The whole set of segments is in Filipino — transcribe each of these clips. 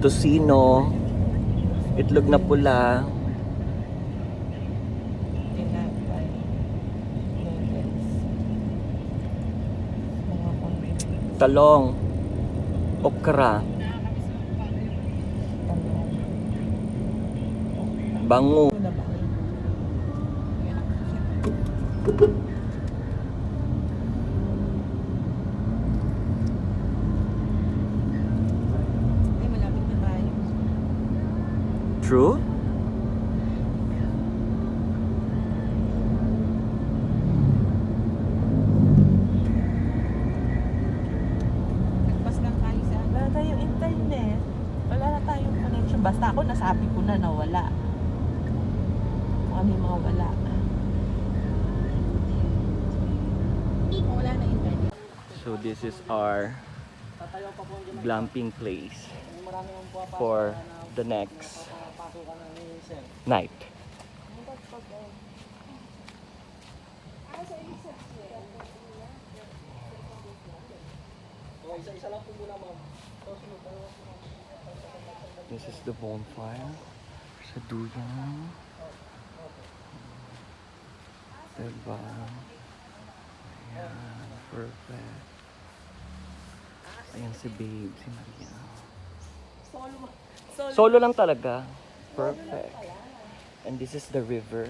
tocino, itlog na pula, Tinapay. Noodles. Mga convenience. talong, okra, bango. Ano na ba? Ay, malapit na tayo. True? Nagpas lang tayo sa wala tayong internet. Wala na tayong connection. Basta ako nasabi ko na nawala. Kung ano yung mga wala. Wala na internet. So this is our glamping place for the next night. This is the bonfire sa duyan. Diba? Ayan, perfect. Ayan si babe, si Maria. Solo lang talaga. Perfect. And this is the river.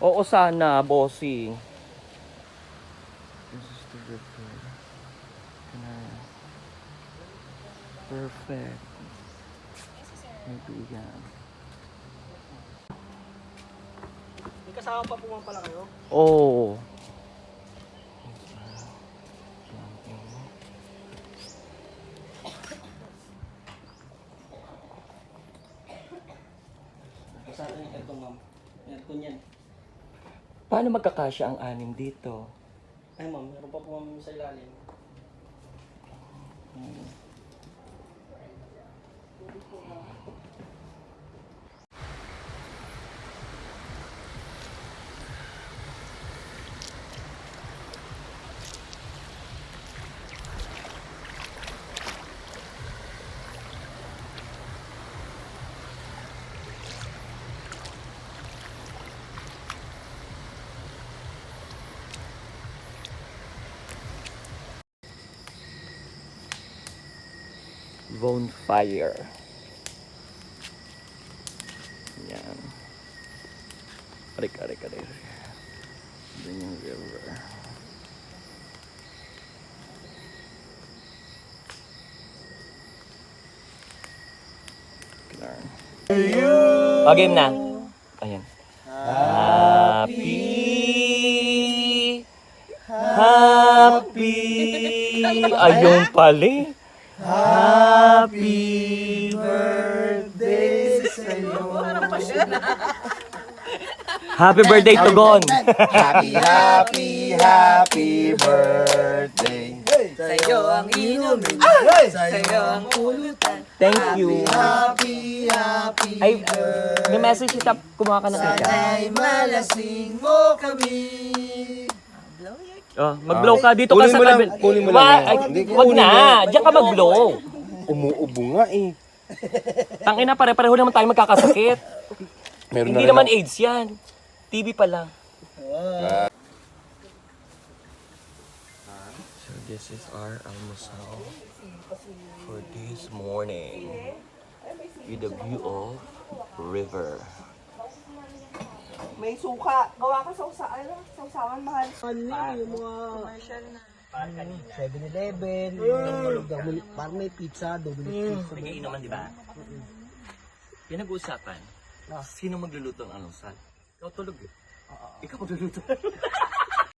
Oo sana, bossing. This is the river. Ayan. Perfect. Ito yan. May kasama pa po pala kayo? Oh. Sa atin yung aircon, ma'am. Aircon yan. Paano magkakasya ang anim dito? Ay, ma'am. Meron pa po ma'am sa ilalim. Bonfire. Yan. Arik. Yan yung river. Oh, game na. Ayan. Happy. Ayun pala. Happy birthday sa'yo. Happy birthday, Tugon. Happy birthday. Sa'yo ang inumin. Sa'yo ang ulutan. Thank you. Happy Ay, may message kita. Kumuha ka na kita. Sana'y malasing mo kami. Oh, mag-blow ka dito ka Kunin sa mo lang, kabel. kunin mo lang yan. Ay, Hindi, wag kunin na. mo. Diyan ka mag-blow. Umuubo nga eh. Tangina, pare-pareho naman tayo magkakasakit. Meron Hindi naman AIDS yan. TB pa lang. So this is our almusal for this morning with the view of river. May suka. Gawa ka sa usawan mahal. Yung mga commercial na. 7-Eleven, parang may pizza, double pizza. May inuman, di ba? Pinag-uusapan, sino magluluto ng almusal? Ikaw tulog eh. Ikaw magluluto.